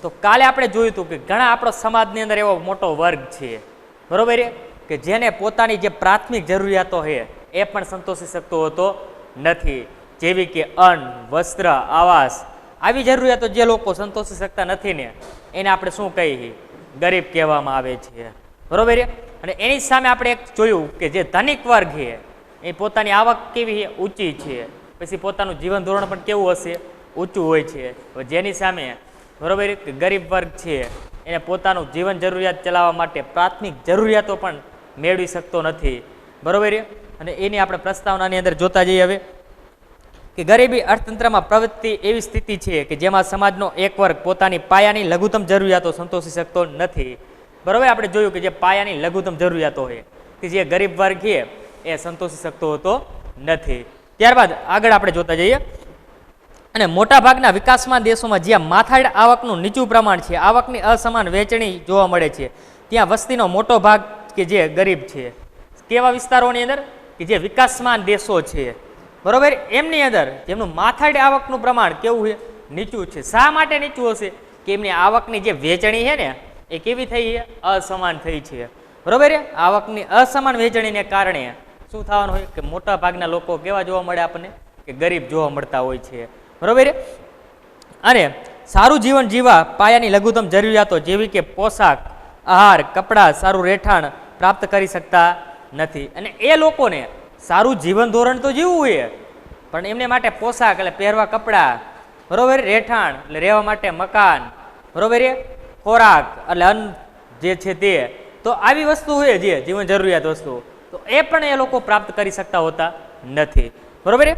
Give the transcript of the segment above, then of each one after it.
તો કાલે આપણે જોયું હતું કે ઘણા આપણો સમાજની અંદર એવો મોટો વર્ગ છે, બરોબર છે, કે જેને પોતાની જે પ્રાથમિક જરૂરિયાતો છે એ પણ સંતોષી શકતો હોતો નથી, જેવી કે અન્ન, વસ્ત્ર, આવાસ, આવી જરૂરિયાતો જે લોકો સંતોષી શકતા નથી ને એને આપણે શું કહીએ? ગરીબ કહેવામાં આવે છે, બરોબર છે. અને એની સામે આપણે એક જોયું કે જે ધનિક વર્ગ છે એ પોતાની આવક કેવી છે? ઊંચી છે, પછી પોતાનું જીવન ધોરણ પણ કેવું હશે? ઊંચું હોય છે. જેની સામે બરોબર કે ગરીબ વર્ગ છે એને પોતાનું જીવન જરૂરિયાત ચલાવવા માટે પ્રાથમિક જરૂરિયાતો પણ મેળવી શકતો નથી, બરોબર. અને એની આપણે પ્રસ્તાવનાની અંદર જોતા જઈએ હવે કે ગરીબી અર્થતંત્રમાં પ્રવૃત્તિ એવી સ્થિતિ છે કે જેમાં સમાજનો એક વર્ગ પોતાની પાયાની લઘુત્તમ જરૂરિયાતો સંતોષી શકતો નથી, બરોબર. આપણે જોયું કે જે પાયાની લઘુત્તમ જરૂરિયાતો છે કે જે ગરીબ વર્ગ છે એ સંતોષી શકતો હોતો નથી. ત્યારબાદ આગળ આપણે જોતા જઈએ અને મોટાભાગના વિકાસમાન દેશોમાં જ્યાં માથાડ આવકનું નીચું પ્રમાણ છે, આવકની અસમાન વહેંચણી જોવા મળે છે, ત્યાં વસ્તીનો મોટો ભાગ કે જે ગરીબ છે. કેવા વિસ્તારોની અંદર? કે જે વિકાસમાન દેશો છે, બરોબર, એમની અંદર જેમનું માથાડ આવકનું પ્રમાણ કેવું છે? નીચું છે. શા માટે નીચું હશે? કે એમની આવકની જે વહેંચણી છે ને એ કેવી થઈ છે? અસમાન થઈ છે, બરોબર. આવકની અસમાન વહેંચણીને કારણે શું થવાનું હોય? કે મોટા ભાગના લોકો કેવા જોવા મળે આપણને? કે ગરીબ જોવા મળતા હોય છે, બરોબર. અને સારું જીવન જીવવા પાયાની લઘુત્તમ જરૂરિયાતો જેવી કે પોશાક, આહાર, કપડાં, સારું રહેઠાણ પ્રાપ્ત કરી શકતા નથી. અને એ લોકોને સારું જીવન ધોરણ તો જીવવું હોય પણ એમને માટે પોશાક એટલે પહેરવા કપડાં, બરોબર, રહેઠાણ એટલે રહેવા માટે મકાન, બરોબર, ખોરાક એટલે અન્ન જે છે તે, તો આવી વસ્તુ હોય જે જીવન જરૂરિયાત વસ્તુ, તો એ પણ એ લોકો પ્રાપ્ત કરી શકતા હોતા નથી, બરોબર.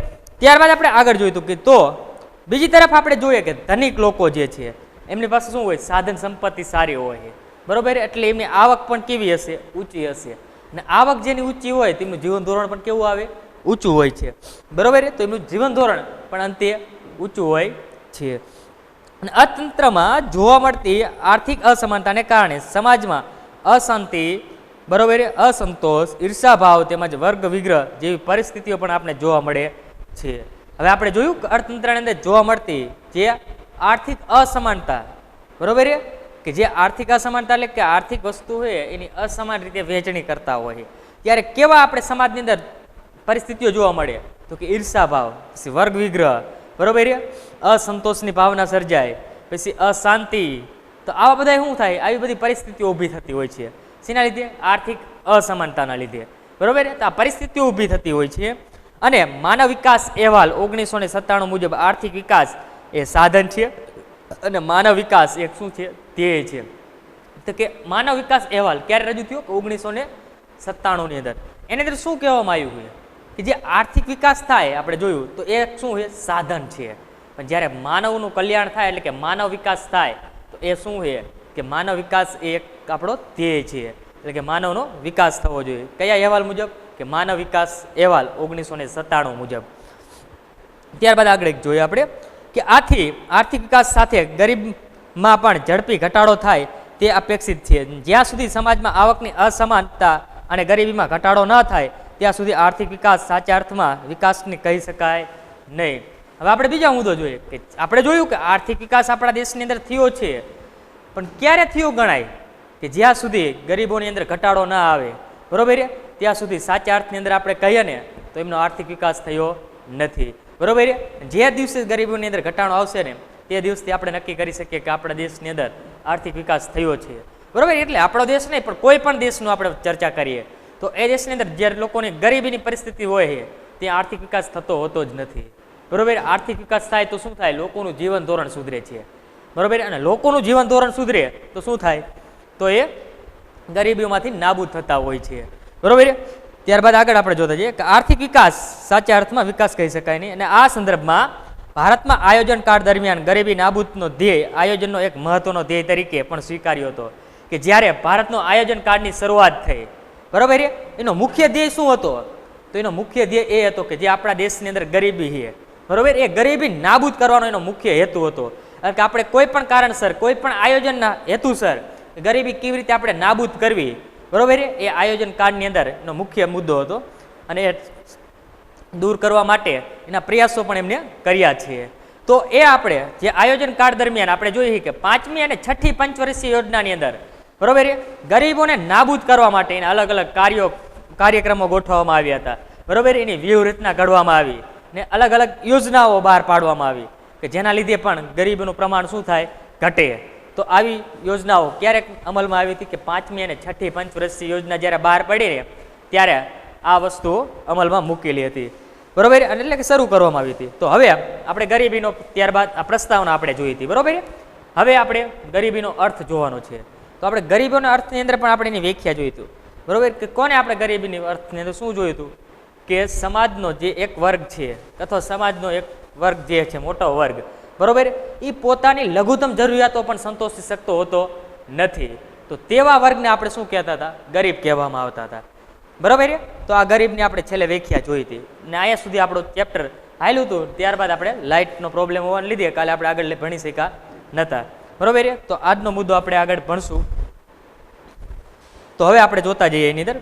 ત્યારબાદ આપણે આગળ જોયું હતું કે તો બીજી તરફ આપણે જોઈએ કે ધનિક લોકો જે છે એમની પાસે શું હોય? સાધન સંપત્તિ સારી હોય, બરોબર. એટલે એમની આવક પણ કેવી હશે? ઊંચી હશે. અને આવક જેની ઊંચી હોય તેમનું જીવન ધોરણ પણ કેવું આવે? ઊંચું હોય છે, બરોબર. તો એમનું જીવન ધોરણ પણ અંતે ઊંચું હોય છે. અને અર્થતંત્રમાં જોવા મળતી આર્થિક અસમાનતાને કારણે સમાજમાં અશાંતિ, બરોબર, અસંતોષ, ઈર્ષાભાવ તેમજ વર્ગ વિગ્રહ જેવી પરિસ્થિતિઓ પણ આપણે જોવા મળે છે. હવે આપણે જોયું કે અર્થતંત્રની અંદર જોવા મળતી જે આર્થિક અસમાનતા, બરોબર, કે જે આર્થિક અસમાનતા એટલે કે આર્થિક વસ્તુ હોય એની અસમાન રીતે વહેંચણી કરતા હોય ત્યારે કેવા આપણે સમાજની અંદર પરિસ્થિતિઓ જોવા મળે? તો કે ઈર્ષાભાવ, પછી વર્ગ વિગ્રહ, બરોબર, અસંતોષની ભાવના સર્જાય, પછી અશાંતિ. તો આવા બધા શું થાય? આવી બધી પરિસ્થિતિઓ ઊભી થતી હોય છે. શેના લીધે? આર્થિક અસમાનતાના લીધે, બરોબર. તો આ પરિસ્થિતિઓ ઊભી થતી હોય છે. અને માનવ વિકાસ અહેવાલ 1997 મુજબ આર્થિક વિકાસ એ સાધન છે અને માનવ વિકાસ એક શું છે? ધ્યેય છે. તો કે માનવ વિકાસ અહેવાલ ક્યારે રજૂ થયો? 1997 ની અંદર. એની અંદર શું કહેવામાં આવ્યું છે? કે જે આર્થિક વિકાસ થાય આપણે જોયું તો એ શું છે? સાધન છે. પણ જ્યારે માનવનું કલ્યાણ થાય એટલે કે માનવ વિકાસ થાય તો એ શું છે? કે માનવ વિકાસ એ એક આપણો ધ્યેય છે, એટલે કે માનવનો વિકાસ થવો જોઈએ. કયા અહેવાલ મુજબ? કે માનવ વિકાસ અહેવાલ 1997 મુજબ. ત્યારબાદ આગળ એક જોઈએ આપણે કે આથી આર્થિક વિકાસ સાથે ગરીબમાં પણ ઝડપી ઘટાડો થાય તે અપેક્ષિત છે. જ્યાં સુધી સમાજમાં આવકની અસમાનતા અને ગરીબીમાં ઘટાડો ન થાય ત્યાં સુધી આર્થિક વિકાસ સાચા અર્થમાં વિકાસની કહી શકાય નહીં. હવે આપણે બીજા મુદ્દો જોઈએ કે આપણે જોયું કે આર્થિક વિકાસ આપણા દેશની અંદર થયો છે, પણ ક્યારે થયો ગણાય? કે જ્યાં સુધી ગરીબોની અંદર ઘટાડો ના આવે, બરોબર, ત્યાં સુધી સાચા અર્થની અંદર આપણે કહીએ ને તો એમનો આર્થિક વિકાસ થયો નથી, બરોબર. જે દિવસે ગરીબોની અંદર ઘટાડો આવશે ને તે દિવસથી આપણે નક્કી કરી શકીએ કે આપણા દેશની અંદર આર્થિક વિકાસ થયો છે, બરોબર. એટલે આપણો દેશ નહીં પણ કોઈ પણ દેશનું આપણે ચર્ચા કરીએ તો એ દેશની અંદર જે લોકોની ગરીબીની પરિસ્થિતિ હોય છે ત્યાં આર્થિક વિકાસ થતો હોતો જ નથી, બરોબર. આર્થિક વિકાસ થાય તો શું થાય? લોકોનું જીવન ધોરણ સુધરે છે, બરોબર. અને લોકોનું જીવન ધોરણ સુધરે તો શું થાય? તો એ ગરીબીઓમાંથી નાબૂદ થતા હોય છે, બરોબર. ત્યારબાદ આગળ આપણે જોતા જઈએ કે આર્થિક વિકાસ સાચા અર્થમાં વિકાસ કહી શકાય નહીં. અને આ સંદર્ભમાં ભારતમાં આયોજન કાળ દરમિયાન ગરીબી નાબૂદનો ધ્યેય આયોજનનો એક મહત્વનો ધ્યેય તરીકે પણ સ્વીકાર્યો હતો. કે જ્યારે ભારતનો આયોજન કાળની શરૂઆત થઈ, બરોબર, એનો મુખ્ય ધ્યેય શું હતો? તો એનો મુખ્ય ધ્યેય એ હતો કે જે આપણા દેશની અંદર ગરીબી છે, બરોબર, એ ગરીબી નાબૂદ કરવાનો એનો મુખ્ય હેતુ હતો. કારણ કે આપણે કોઈ પણ કારણસર કોઈ પણ આયોજનના હેતુસર ગરીબી કેવી રીતે આપણે નાબૂદ કરવી, બરોબર, એ આયોજન કાળની અંદર એનો મુખ્ય મુદ્દો હતો. અને એ દૂર કરવા માટે એના પ્રયાસો પણ એમને કર્યા છે, તો એ આપણે જે આયોજન કાળ દરમિયાન આપણે જોઈએ કે 5મી અને 6ઠી પંચવર્ષીય યોજનાની અંદર બરોબર ગરીબોને નાબૂદ કરવા માટે એના અલગ અલગ કાર્યક્રમો ગોઠવવામાં આવ્યા હતા બરોબર, એની વ્યૂહરચના ઘડવામાં આવી ને અલગ અલગ યોજનાઓ બહાર પાડવામાં આવી કે જેના લીધે પણ ગરીબીનું પ્રમાણ શું થાય, ઘટે. તો આવી યોજનાઓ ક્યારેક અમલમાં આવી હતી કે 5મી અને 6ઠી પંચવર્ષીય યોજના જ્યારે બહાર પડી ને ત્યારે આ વસ્તુઓ અમલમાં મૂકેલી હતી બરોબર, અને એટલે કે શરૂ કરવામાં આવી હતી. તો હવે આપણે ગરીબીનો ત્યારબાદ આ પ્રસ્તાવના આપણે જોઈ હતી બરોબર. હવે આપણે ગરીબીનો અર્થ જોવાનો છે. તો આપણે ગરીબીના અર્થની અંદર પણ આપણે એની વ્યાખ્યા જોઈ હતું બરોબર, કે કોને આપણે ગરીબીની અર્થની અંદર શું જોયું હતું કે સમાજનો જે એક વર્ગ છે અથવા સમાજનો એક વર્ગ જે છે મોટો વર્ગ બરોબર, એ પોતાની લઘુત્તમ જરૂરિયાતો પણ સંતોષી શકતો હોતો નથી. તો તેવા વર્ગને આપણે શું કહેતા હતા, ગરીબ કહેવામાં આવતા હતા બરોબર. તો આ ગરીબની આપણે છેલ્લે વ્યાખ્યા જોઈ હતી ને અહીંયા સુધી આપણું ચેપ્ટર હાલ્યું હતું. ત્યારબાદ આપણે લાઇટનો પ્રોબ્લેમ હોવાને લીધે કાલે આપણે આગળ ભણી શક્યા નહોતા બરોબર. તો આજનો મુદ્દો આપણે આગળ ભણશું. તો હવે આપણે જોતા જઈએ એની અંદર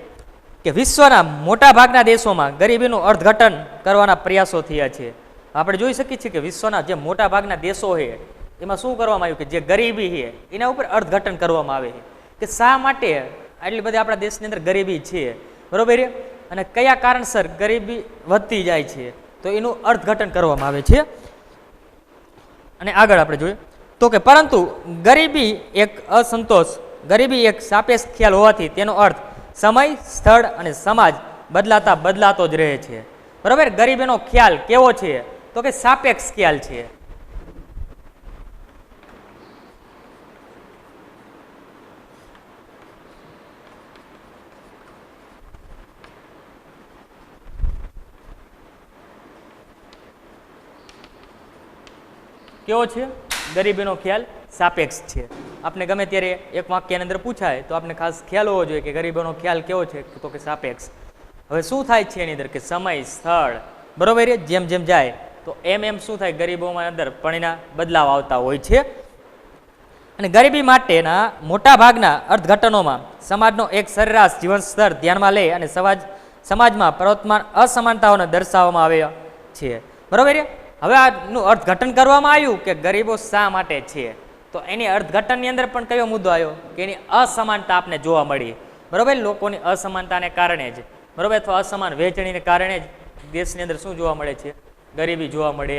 કે વિશ્વના મોટા ભાગના દેશોમાં ગરીબીનું અર્થઘટન કરવાના પ્રયાસો થયા છે. આપણે જોઈ શકીએ છીએ કે વિશ્વના જે મોટા ભાગના દેશો છે એમાં શું કરવામાં આવ્યું કે જે ગરીબી છે એના ઉપર અર્થઘટન કરવામાં આવે છે કે શા માટે આટલી બધી આપણા દેશની અંદર ગરીબી છે બરોબર, અને કયા કારણસર ગરીબી વધતી જાય છે તો એનું અર્થઘટન કરવામાં આવે છે. અને આગળ આપણે જોઈએ તો કે પરંતુ ગરીબી એક સાપેક્ષ ખ્યાલ હોવાથી તેનો અર્થ સમય, સ્થળ અને સમાજ બદલાતો જ રહે છે બરોબર. ગરીબીનો ખ્યાલ કેવો છે તો કે સાપેક્ષ ખ્યાલ છે. કેવો છે ગરીબીનો ખ્યાલ, સાપેક્ષ છે. આપણે ગમે ત્યારે એક વાક્યની અંદર પૂછાય તો આપણે ખાસ ખ્યાલ હોવો જોઈએ કે ગરીબીનો ખ્યાલ કેવો છે તો કે સાપેક્ષ. હવે શું થાય છે એની અંદર કે સમય, સ્થળ બરોબર જેમ જેમ જાય તો એમ શું થાય ગરીબોમાં અંદર પરિણામ બદલાવ આવતા હોય છે. અને ગરીબી માટેના મોટા ભાગના અર્થઘટનોમાં સમાજનો એક સરેરાશ જીવન સ્તર ધ્યાનમાં લે અને સમાજમાં પ્રવર્તમાન અસમાનતાઓને દર્શાવવામાં આવ્યા છે બરોબર. હવે આનું અર્થઘટન કરવામાં આવ્યું કે ગરીબો શા માટે છે તો એની અર્થઘટનની અંદર પણ કયો મુદ્દો આવ્યો કે એની અસમાનતા આપને જોવા મળી બરોબર. લોકોની અસમાનતાને કારણે જ બરોબર અથવા અસમાન વહેંચણીને કારણે જ દેશની અંદર શું જોવા મળે છે, ગરીબી જોવા મળે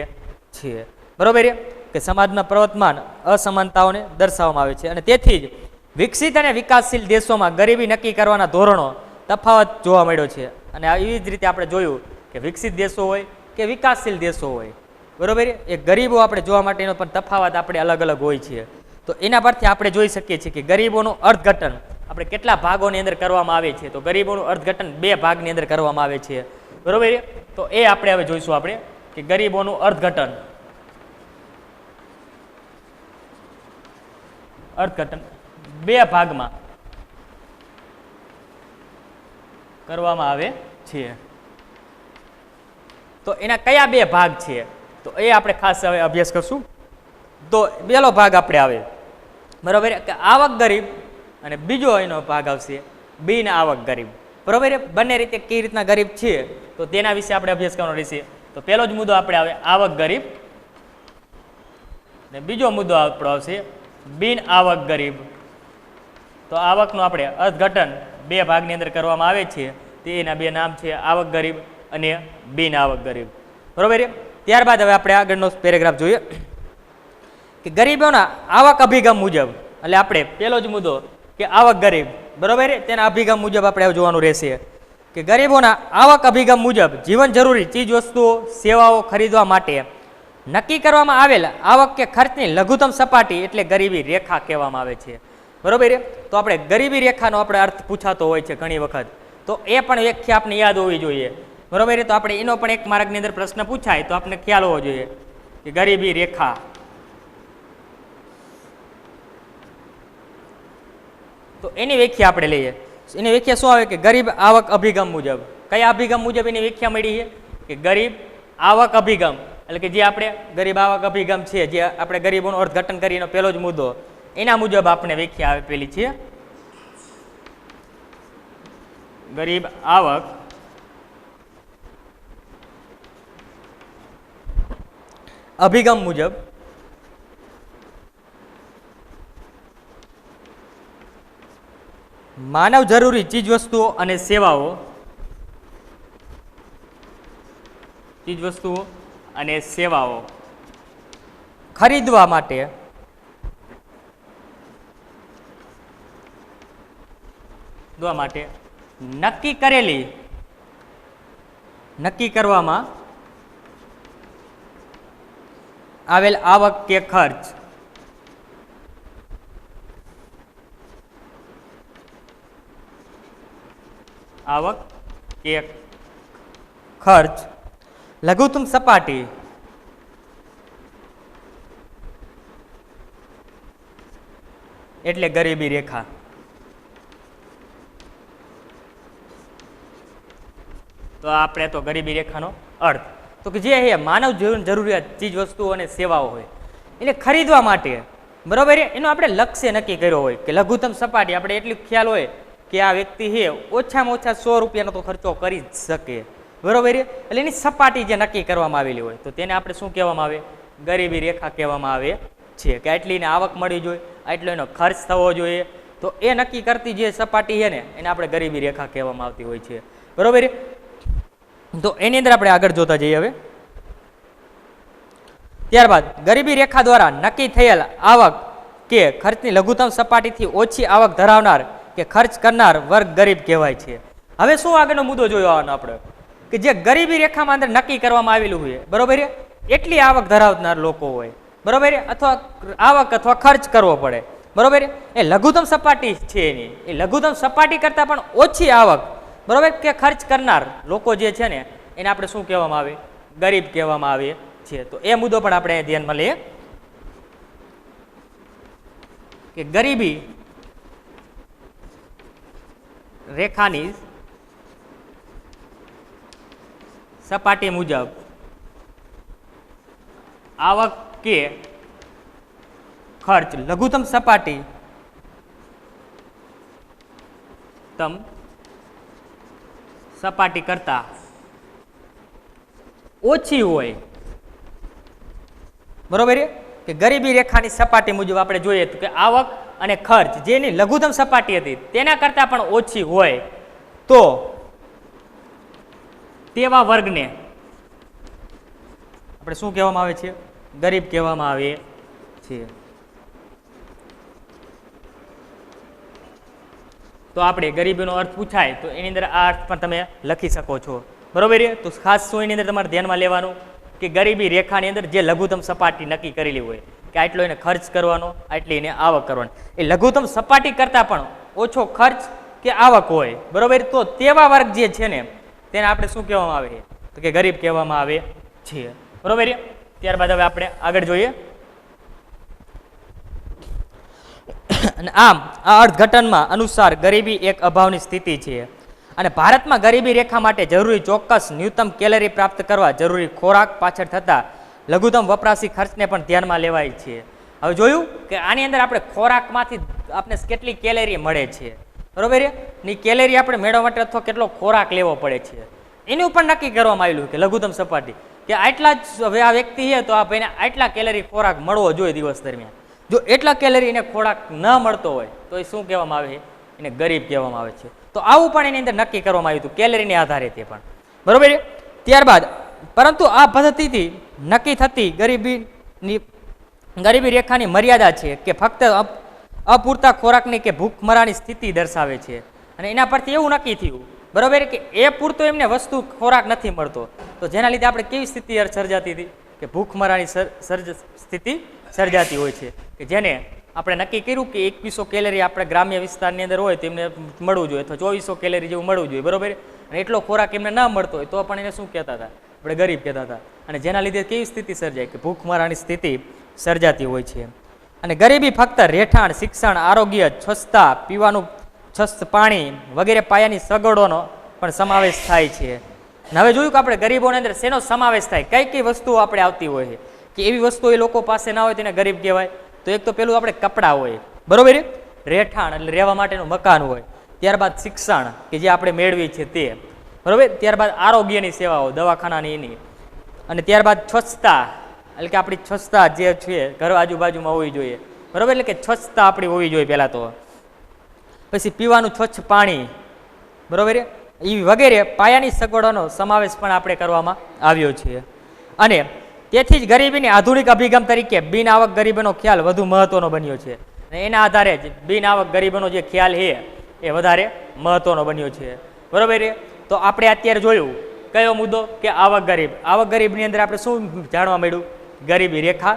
છે બરોબર, કે સમાજના પ્રવર્તમાન અસમાનતાઓને દર્શાવવામાં આવે છે. અને તેથી જ વિકસિત અને વિકાસશીલ દેશોમાં ગરીબી નક્કી કરવાના ધોરણો તફાવત જોવા મળ્યો છે. અને એવી જ રીતે આપણે જોયું કે વિકસિત દેશો હોય કે વિકાસશીલ દેશો હોય બરોબર, એ ગરીબો આપણે જોવા માટેનો પણ તફાવત આપણે અલગ અલગ હોય છે. તો એના પરથી આપણે જોઈ શકીએ છીએ કે ગરીબોનું અર્થઘટન આપણે કેટલા ભાગોની અંદર કરવામાં આવે છે. તો ગરીબોનું અર્થઘટન 2 ભાગની અંદર કરવામાં આવે છે બરોબર. તો એ આપણે હવે જોઈશું આપણે કે ગરીબોનું અર્થઘટન 2 ભાગમાં કરવામાં આવે છે. તો એના કયા 2 ભાગ છે તો એ આપણે ખાસ હવે અભ્યાસ કરશું. તો પહેલો ભાગ આપણે આવે બરોબર કે આવક ગરીબ અને બીજો એનો ભાગ આવશે બિન આવક ગરીબ બરોબર. બંને રીતે કઈ રીતના ગરીબ છે તો તેના વિશે આપણે અભ્યાસ કરવાનો રહેશે. તો પહેલો જ મુદ્દો આપણે આવે આવક ગરીબ ને બીજો મુદ્દો આપણો આવશે બિન આવક ગરીબ. તો આવકનું આપણે અર્થઘટન 2 ભાગની અંદર કરવામાં આવે છે. તેના 2 નામ છે આવક ગરીબ અને બિન આવક ગરીબ બરોબર. ત્યારબાદ હવે આપણે આગળનો પેરેગ્રાફ જોઈએ કે ગરીબોના આવક અભિગમ મુજબ એટલે આપણે પહેલો જ મુદ્દો કે આવક ગરીબ બરોબર તેના અભિગમ મુજબ આપણે જોવાનું રહેશે કે ગરીબોના આવક અભિગમ મુજબ જીવન જરૂરી ચીજ વસ્તુઓ સેવાઓ ખરીદવા માટે નક્કી કરવામાં આવેલ આવક કે ખર્ચની લઘુત્તમ સપાટી એટલે ગરીબી રેખા કહેવામાં આવે છે બરોબર. તો આપણે ગરીબી રેખાનો આપણે અર્થ પૂછાતો હોય છે ઘણી વખત, તો એ પણ વ્યાખ્યા આપણે યાદ હોવી જોઈએ બરોબર. તો આપણે એનો પણ એક માર્કની અંદર પ્રશ્ન પૂછાય તો આપણે ખ્યાલ હોવો જોઈએ કે ગરીબી રેખા તો એની વ્યાખ્યા આપણે લઈએ. એની વ્યાખ્યા શું આવે કે ગરીબ આવક અભિગમ મુજબ. કયા અભિગમ મુજબ એની વ્યાખ્યા મળી છે કે ગરીબ આવક અભિગમ એટલે કે જે આપણે ગરીબ આવક અભિગમ છે જે આપણે ગરીબોનું અર્થઘટન કરીને પહેલો જ મુદ્દો એના મુજબ આપણે વ્યાખ્યા આપેલી છે ગરીબ આવક અભિગમ મુજબ માનવ જરૂરી ચીજવસ્તુઓ અને સેવાઓ ખરીદવા માટે નક્કી કરવામાં આવેલ આવક કે ખર્ચ લઘુત્તમ સપાટી એટલે ગરીબી રેખા. તો આપણે તો ગરીબી રેખાનો અર્થ તો કે જે માનવ જરૂરિયાત ચીજ વસ્તુઓ અને સેવાઓ હોય એને ખરીદવા માટે બરોબર એનો આપણે લક્ષ્ય નક્કી કર્યો હોય કે લઘુત્તમ સપાટી આપણે એટલું ખ્યાલ હોય કે આ વ્યક્તિ છે ઓછામાં ઓછા 100 રૂપિયાનો તો ખર્ચો કરી જ શકે બરોબર એટલે એની સપાટી જે નક્કી કરવામાં આવેલી હોય તો તેને આપણે શું કહેવામાં આવે ગરીબી રેખા કહેવામાં આવે છે કે આટલી એને આવક મળવી જોઈએ આટલો એનો ખર્ચ થવો જોઈએ તો એ નક્કી કરતી જે સપાટી છે ને એને આપણે ગરીબી રેખા કહેવામાં આવતી હોય છે બરોબર. તો એની અંદર આપણે આગળ જોતા જઈએ હવે. ત્યારબાદ ગરીબી રેખા દ્વારા નક્કી થયેલ આવક કે ખર્ચની લઘુત્તમ સપાટીથી ઓછી આવક ધરાવનાર કે ખર્ચ કરનાર વર્ગ ગરીબ કહેવાય છે. હવે શું આગળનો મુદ્દો જોયો આવવાનો આપણે કે જે ગરીબી રેખામાં અંદર નક્કી કરવામાં આવેલું હોય બરોબર એટલી આવક ધરાવનાર લોકો હોય બરોબર અથવા આવક અથવા ખર્ચ કરવો પડે બરોબર એ લઘુત્તમ સપાટી છે એની એ લઘુત્તમ સપાટી કરતાં પણ ઓછી આવક બરોબર કે ખર્ચ કરનાર લોકો જે છે ને એને આપણે શું કહેવામાં આવે ગરીબ કહેવામાં આવે છે. તો એ મુદ્દો પણ આપણે ધ્યાનમાં લઈએ કે ગરીબી રેખાની સપાટી મુજબ આવક કે ખર્ચ લઘુત્તમ સપાટી કરતા ઓછી હોય બરોબર કે ગરીબી રેખાની સપાટી મુજબ આપણે જોઈએ તો કે આવક અને ખર્ચ જેની લઘુત્તમ સપાટી હતી તેના કરતાં પણ ઓછી હોય તો તેવા વર્ગને આપણે શું કહેવામાં આવે છે ગરીબ કહેવામાં આવે છે. તો આપણે ગરીબીનો અર્થ પૂછાય તો એની અંદર આ અર્થ પણ તમે લખી શકો છો બરોબર. તો ખાસ શું એની અંદર તમારે ધ્યાનમાં લેવાનું કે ગરીબી રેખાની અંદર જે લઘુત્તમ સપાટી નક્કી કરેલી હોય કે આટલો એને ખર્ચ કરવાનો આટલી એને આવક કરવાની એ લઘુત્તમ સપાટી કરતાં પણ ઓછો ખર્ચ કે આવક હોય બરોબર તો તેવા વર્ગ જે છે ને તેને આપણે શું કહેવામાં આવે તો કે ગરીબ કહેવામાં આવે છે બરોબર. ત્યારબાદ હવે આપણે આગળ જોઈએ. અને આમ આ અર્થઘટનમાં અનુસાર ગરીબી એક અભાવની સ્થિતિ છે અને ભારતમાં ગરીબી રેખા માટે જરૂરી ચોક્કસ ન્યૂનતમ કેલરી પ્રાપ્ત કરવા જરૂરી ખોરાક પાછળ થતા લઘુત્તમ વપરાશી ખર્ચને પણ ધ્યાનમાં લેવાય છે. હવે જોયું કે આની અંદર આપણે ખોરાકમાંથી આપણે કેટલી કેલેરી મળે છે બરોબર ની કેલેરી આપણે મેળવવા માટે અથવા કેટલો ખોરાક લેવો પડે છે એનું પણ નક્કી કરવામાં આવેલું કે લઘુત્તમ સપાટી કે આટલા જ હવે આ વ્યક્તિ છે તો આ ભાઈને આટલા કેલરી ખોરાક મળવો જોઈએ દિવસ દરમિયાન જો એટલા કેલરી એને ખોરાક ન મળતો હોય તો એ શું કહેવામાં આવે એને ગરીબ કહેવામાં આવે છે. તો આવું પણ એની અંદર નક્કી કરવામાં આવ્યું હતું કેલરીને આધારે તે પણ બરોબર. ત્યારબાદ પરંતુ આ પદ્ધતિથી નક્કી થતી ગરીબી રેખાની મર્યાદા છે કે ફક્ત અપૂરતા ખોરાકની કે ભૂખમરાની સ્થિતિ દર્શાવે છે અને એના પરથી એવું નક્કી થયું બરોબર કે એ પૂરતો એમને વસ્તુ ખોરાક નથી મળતો તો જેના લીધે આપણે કેવી સ્થિતિ સર્જાતી હતી કે ભૂખમરાની સ્થિતિ સર્જાતી હોય છે કે જેને આપણે નક્કી કર્યું કે 2100 કેલરી આપણે ગ્રામ્ય વિસ્તારની અંદર હોય તેમને મળવું જોઈએ અથવા 2400 કેલરી જેવું મળવું જોઈએ બરોબર અને એટલો ખોરાક એમને ના મળતો હોય તો પણ એને શું કહેતા હતા આપણે ગરીબ કહેતા હતા અને જેના લીધે કેવી સ્થિતિ સર્જાય કે ભૂખમરાની સ્થિતિ સર્જાતી હોય છે. અને ગરીબી ફક્ત રહેઠાણ શિક્ષણ આરોગ્ય સ્વચ્છતા પીવાનું સ્વચ્છ પાણી વગેરે પાયાની સગવડોનો પણ સમાવેશ થાય છે. હવે જોયું કે આપણે ગરીબોની અંદર શેનો સમાવેશ થાય કઈ કઈ વસ્તુઓ આપણે આવતી હોય છે કે એવી વસ્તુ એ લોકો પાસે ના હોય તેને ગરીબ કહેવાય. તો એક તો પેલું આપણે કપડાં હોય બરોબર રહેઠાણ એટલે રહેવા માટેનું મકાન હોય ત્યારબાદ શિક્ષણ કે જે આપણે મેળવી છે તે બરોબર ત્યારબાદ આરોગ્યની સેવાઓ દવાખાનાની એની અને ત્યારબાદ સ્વચ્છતા એટલે કે આપણી સ્વચ્છતા જે છે ઘર આજુબાજુમાં હોવી જોઈએ, બરાબર. એટલે કે સ્વચ્છતા આપણી હોવી જોઈએ પહેલાં તો. પછી પીવાનું સ્વચ્છ પાણી, બરાબર, એ વગેરે પાયાની સગવડોનો સમાવેશ પણ આપણે કરવામાં આવ્યો છે. અને તેથી જ ગરીબીની આધુનિક અભિગમ તરીકે બિન આવક ગરીબીનો ખ્યાલ વધુ મહત્વનો બન્યો છે. અને એના આધારે જ બિન આવક ગરીબીનો જે ખ્યાલ છે એ વધારે મહત્વનો બન્યો છે, બરાબર. તો આપણે અત્યારે જોયું કયો મુદ્દો કે આવક ગરીબ. આવક ગરીબની અંદર આપણે શું જાણવા મળ્યું? ગરીબી રેખા,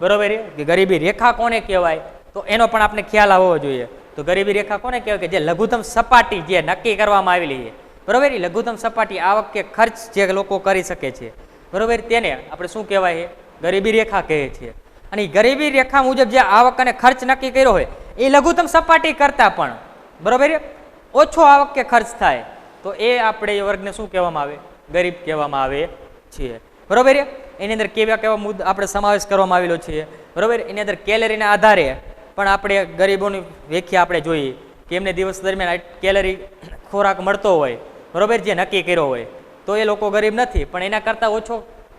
બરાબર. કે ગરીબી રેખા કોને કહેવાય તો એનો પણ આપણે ખ્યાલ આવવો જોઈએ. તો ગરીબી રેખા કોને કહેવાય? કે જે લઘુત્તમ સપાટી જે નક્કી કરવામાં આવેલી છે, બરાબર. એ લઘુત્તમ સપાટી આવક કે ખર્ચ જે લોકો કરી શકે છે, બરાબર, તેને આપણે શું કહેવાય? ગરીબી રેખા કહે છે. અને ગરીબી રેખા મુજબ જે આવક અને ખર્ચ નક્કી કર્યો હોય એ લઘુત્તમ સપાટી કરતાં પણ, બરાબર, ઓછો આવક કે ખર્ચ થાય તો એ આપણે એ વર્ગને શું કહેવામાં આવે? ગરીબ કહેવામાં આવે છે, બરાબર. એની અંદર કેવા કેવા મુદ્દા આપણે સમાવેશ કરવામાં આવેલો છે, બરાબર. એની અંદર કેલરીના આધારે પણ આપણે ગરીબોની વ્યાખ્યા આપણે જોઈએ કે એમને દિવસ દરમિયાન કેલરી ખોરાક મળતો હોય, બરાબર, જે નક્કી કર્યો હોય તો એ લોકો ગરીબ નથી. પણ એના કરતાં ઓછો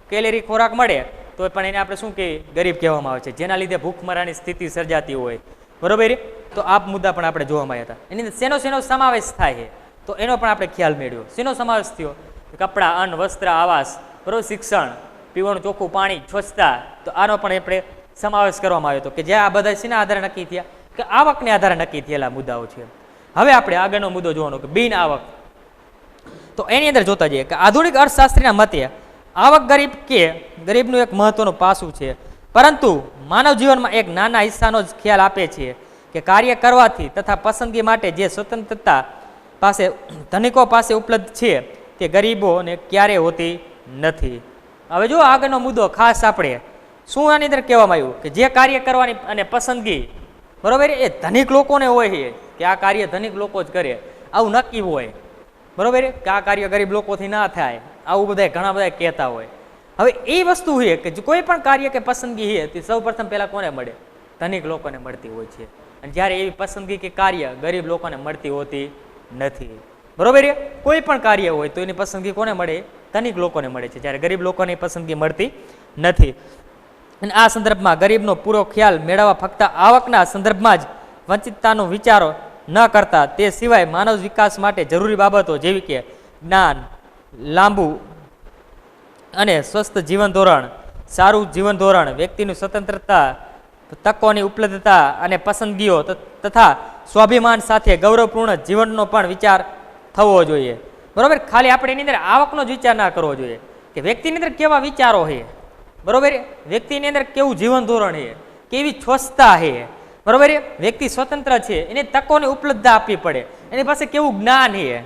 કેલરી ખોરાક મળે તો પણ એને આપણે શું કહીએ? ગરીબ કહેવામાં આવે છે. જેના લીધે ભૂખમરાની સ્થિતિ સર્જાતી હોય, બરાબર. તો આ મુદ્દા પણ આપણે જોવામાં આવ્યા હતા. એની અંદર શેનો સમાવેશ થાય છે તો એનો પણ આપણે ખ્યાલ મેળવ્યો. શેનો સમાવેશ થયો? કપડાં, અન્ન, વસ્ત્ર, આવાસ, બરાબર, શિક્ષણ, પીવાનું ચોખ્ખું પાણી, સ્વચ્છતા, તો આનો પણ આપણે સમાવેશ કરવામાં આવ્યો હતો કે જે આ બધા શેના આધારે નક્કી થયા? કે આવકને આધારે નક્કી થયેલા મુદ્દાઓ છે. હવે આપણે આગળનો મુદ્દો જોવાનો કે બિન આવક. તો એની અંદર જોતા જઈએ કે આધુનિક અર્થશાસ્ત્રીના મતે આવક ગરીબનું એક મહત્વનું પાસું છે, પરંતુ માનવ જીવનમાં એક નાના હિસ્સાનો જ ખ્યાલ આપે છે કે કાર્ય કરવાથી તથા પસંદગી માટે જે સ્વતંત્રતા પાસે ધનિકો પાસે ઉપલબ્ધ છે તે ગરીબોને ક્યારેય હોતી નથી. હવે જો આગળનો મુદ્દો ખાસ આપણે શું આની અંદર કહેવામાં આવ્યું કે જે કાર્ય કરવાની અને પસંદગી, બરાબર, એ ધનિક લોકોને હોય છે કે આ કાર્ય ધનિક લોકો જ કરે, આવું નક્કી હોય, બરાબર, કે આ કાર્ય ગરીબ લોકોથી ના થાય, આવું બધા ઘણા બધા કહેતા હોય. હવે એ વસ્તુ છે કે કોઈ પણ કાર્ય કે પસંદગી છે તે સૌ પ્રથમ પહેલાં કોને મળે? ધનિક લોકોને મળતી હોય છે. અને જ્યારે એવી પસંદગી કે કાર્ય ગરીબ લોકોને મળતી હોતી નથી, બરાબર. કોઈ પણ કાર્ય હોય તો એની પસંદગી કોને મળે? ધનિક લોકોને મળે છે, જ્યારે ગરીબ લોકોની પસંદગી મળતી નથી. અને આ સંદર્ભમાં ગરીબનો પૂરો ખ્યાલ મેળવવા ફક્ત આવકના સંદર્ભમાં જ વંચિતતાનો વિચારો ન કરતા તે સિવાય માનવ વિકાસ માટે જરૂરી બાબતો જેવી કે જ્ઞાન, લાંબુ અને સ્વસ્થ જીવન ધોરણ, સારું જીવન ધોરણ, વ્યક્તિની સ્વતંત્રતા, તકોની ઉપલબ્ધતા અને પસંદગીઓ તથા સ્વાભિમાન સાથે ગૌરવપૂર્ણ જીવનનો પણ વિચાર થવો જોઈએ, બરાબર. ખાલી આપણે એની અંદર આવકનો જ વિચાર ના કરવો જોઈએ કે વ્યક્તિની અંદર કેવા વિચારો છે, બરાબર, વ્યક્તિની અંદર કેવું જીવન ધોરણ છે, કેવી સ્વચ્છતા છે, બરાબર, વ્યક્તિ સ્વતંત્ર છે, એને તકોની ઉપલબ્ધતા આપવી પડે, એની પાસે કેવું જ્ઞાન છે,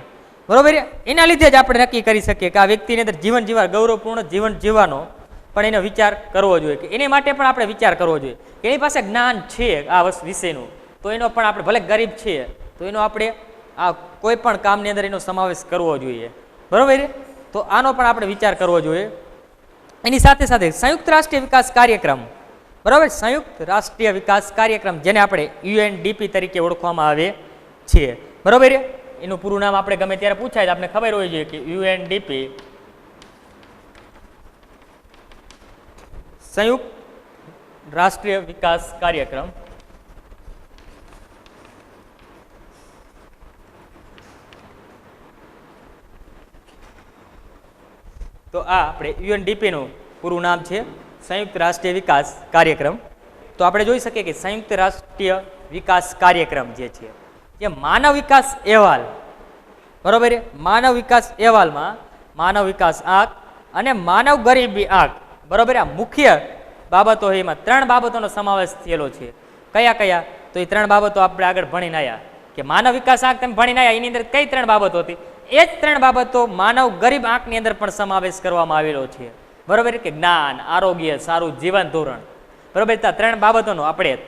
બરાબર. એના લીધે જ આપણે નક્કી કરી શકીએ કે આ વ્યક્તિની અંદર જીવન જીવવા, ગૌરવપૂર્ણ જીવન જીવવાનો પણ એનો વિચાર કરવો જોઈએ કે એની માટે પણ આપણે વિચાર કરવો જોઈએ કે એની પાસે જ્ઞાન છે આ વિષયનું, તો એનો પણ આપણે ભલે ગરીબ છે તો એનો આપણે આ કોઈ પણ કામની અંદર એનો સમાવેશ કરવો જોઈએ, બરાબર. તો આનો પણ આપણે વિચાર કરવો જોઈએ. એની સાથે સાથે સંયુક્ત રાષ્ટ્રીય વિકાસ કાર્યક્રમ, બરાબર, સંયુક્ત રાષ્ટ્રીય વિકાસ કાર્યક્રમ જેને આપણે UNDP તરીકે ઓળખવામાં આવે છે, બરાબર. એનું પૂરું નામ આપણે ગમે ત્યારે પૂછાય તો આપણે ખબર હોવી જોઈએ કે UNDP સંયુક્ત રાષ્ટ્રીય વિકાસ કાર્યક્રમ. તો આ આપણે UNDP નું પૂરું નામ છે સંયુક્ત રાષ્ટ્રીય વિકાસ કાર્યક્રમ. તો આપણે જોઈ શકીએ કે સંયુક્ત રાષ્ટ્રીય વિકાસ કાર્યક્રમ જે છે જે માનવ વિકાસ અહેવાલ, બરાબર, માનવ વિકાસ અહેવાલમાં માનવ વિકાસ આંક અને માનવ ગરીબી આંક, બરાબર, આ મુખ્ય બાબતો એમાં 3 બાબતોનો સમાવેશ થયેલો છે. કયા કયા? તો એ 3 બાબતો આપણે આગળ ભણીને આવ્યા કે માનવ વિકાસ આંક તમે ભણીને આવ્યા એની અંદર કઈ 3 બાબતો હતી? એ જ 3 બાબતો માનવ ગરીબ આંકની અંદર પણ સમાવેશ કરવામાં આવેલો છે, બરાબર, કે જ્ઞાન, આરોગ્ય, સારું જીવન ધોરણ, બરાબર. આ 3 બાબતોનો આપણે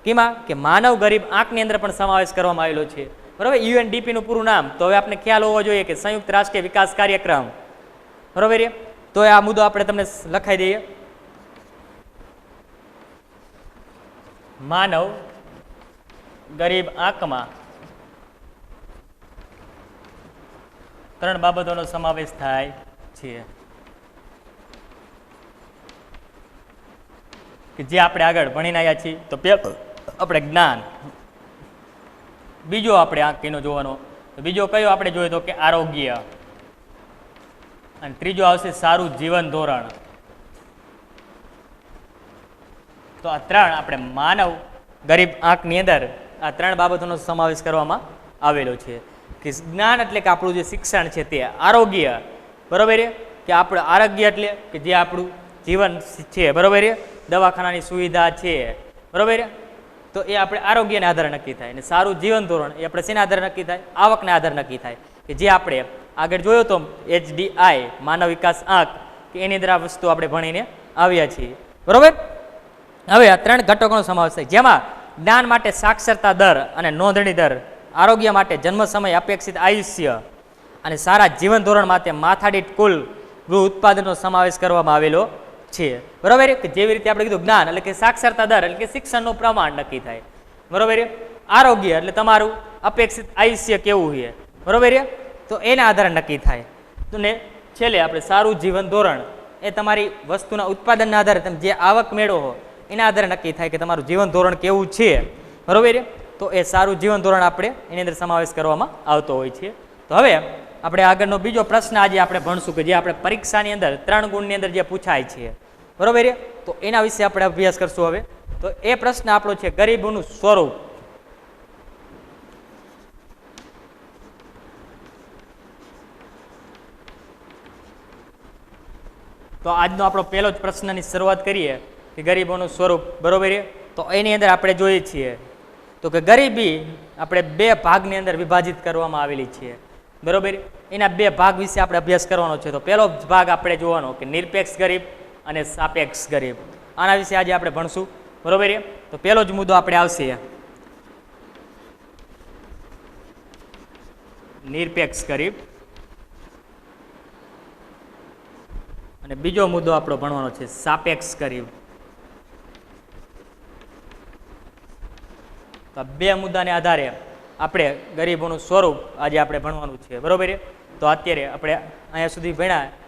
કેમાં કે માનવ ગરીબ આંકની અંદર પણ સમાવેશ કરવામાં આવેલો છે, બરાબર. UNDP નું પૂરું નામ તો હવે આપણે ખ્યાલ હોવો જોઈએ કે સંયુક્ત રાષ્ટ્રીય વિકાસ કાર્યક્રમ, બરાબર. તો આ મુદ્દો આપણે તમને લખાઈ દઈએ. માનવ ગરીબ આંકમાં 3 બાબતોનો સમાવેશ થાય છે. કે જે આપણે આગળ ભણીને આવ્યા છીએ. તો પહેલું આપણે જ્ઞાન, બીજો આપણે આ કીનો જોવાનો, તો બીજો કયો આપણે જોઈએ તો કે આરોગ્ય, અને ત્રીજો આવશે સારું જીવન ધોરણ. તો આ ત્રણ આપણે માનવ ગરીબ આંકની અંદર આ ત્રણ બાબતોનો સમાવેશ કરવામાં આવેલો છે. કે જ્ઞાન એટલે કે આપણું જે શિક્ષણ છે તે, આરોગ્ય બરોબર છે કે આપણે આરોગ્ય એટલે કે જે આપણું જીવન છે બરોબર છે, દવાખાનાની સુવિધા છે બરોબર છે, તો એ આપણે આરોગ્યને આધારે નક્કી થાય. અને સારું જીવન ધોરણ એ આપણે શેના આધારે નક્કી થાય? આવકને આધારે નક્કી થાય. કે જે આપણે આગળ જોયો તો HDI માનવ વિકાસ આંક, કે એની અંદર આ વસ્તુ આપણે ભણીને આવ્યા છીએ બરોબર. હવે આ ત્રણ ઘટકોનો સમાવેશ થાય, જેમાં જ્ઞાન માટે સાક્ષરતા દર અને નોંધણી દર, આરોગ્ય માટે જન્મ સમય અપેક્ષિત આયુષ્ય, અને સારા જીવન ધોરણ માટે માથાદીઠ કુલ ગૃહ ઉત્પાદનનો સમાવેશ કરવામાં આવેલો છે બરોબર. કે જેવી રીતે આપણે કીધું જ્ઞાન એટલે કે સાક્ષરતા દર એટલે કે શિક્ષણનું પ્રમાણ નક્કી થાય બરોબર. આરોગ્ય એટલે તમારું અપેક્ષિત આયુષ્ય કેવું છે બરોબર, તો એના આધારે નક્કી થાય. તો ને છેલ્લે આપણે સારું જીવન ધોરણ એ તમારી વસ્તુના ઉત્પાદનના આધારે તમે જે આવક મેળવો એના આધારે નક્કી થાય કે તમારું જીવન ધોરણ કેવું છે બરોબર. તો એ સારું જીવન ધોરણ આપણે એની અંદર સમાવેશ કરવામાં આવતો હોય છે. તો હવે આપણે આગળનો બીજો પ્રશ્ન આજે આપણે ભણશું કે જે આપણે પરીક્ષાની અંદર 3 ગુણની અંદર જે પૂછાય છે બરોબર, તો એના વિશે આપણે અભ્યાસ કરશું. હવે તો એ પ્રશ્ન આપણો છે ગરીબોનું સ્વરૂપ. તો આજનો આપણો પહેલો જ પ્રશ્નની શરૂઆત કરીએ કે ગરીબોનું સ્વરૂપ બરોબર. તો એની અંદર આપણે જોઈએ છીએ તો કે ગરીબી આપણે 2 ભાગની અંદર વિભાજિત કરવામાં આવેલી છે બરોબર. એના 2 ભાગ વિશે આપણે અભ્યાસ કરવાનો છે. તો પહેલો ભાગ આપણે જોવાનો કે નિરપેક્ષ ગરીબ અને સાપેક્ષ ગરીબ, આના વિશે આજે આપણે ભણશું બરોબર. તો પહેલો જ મુદ્દો આપણે આવશે નિરપેક્ષ ગરીબ, અને બીજો મુદ્દો આપણો ભણવાનો છે સાપેક્ષ ગરીબ. તો 2 મુદ્દાને આધારે આપણે ગરીબોનું સ્વરૂપ આજે આપણે ભણવાનું છે બરોબર. તો અત્યારે આપણે અહીંયા સુધી ભણ્યા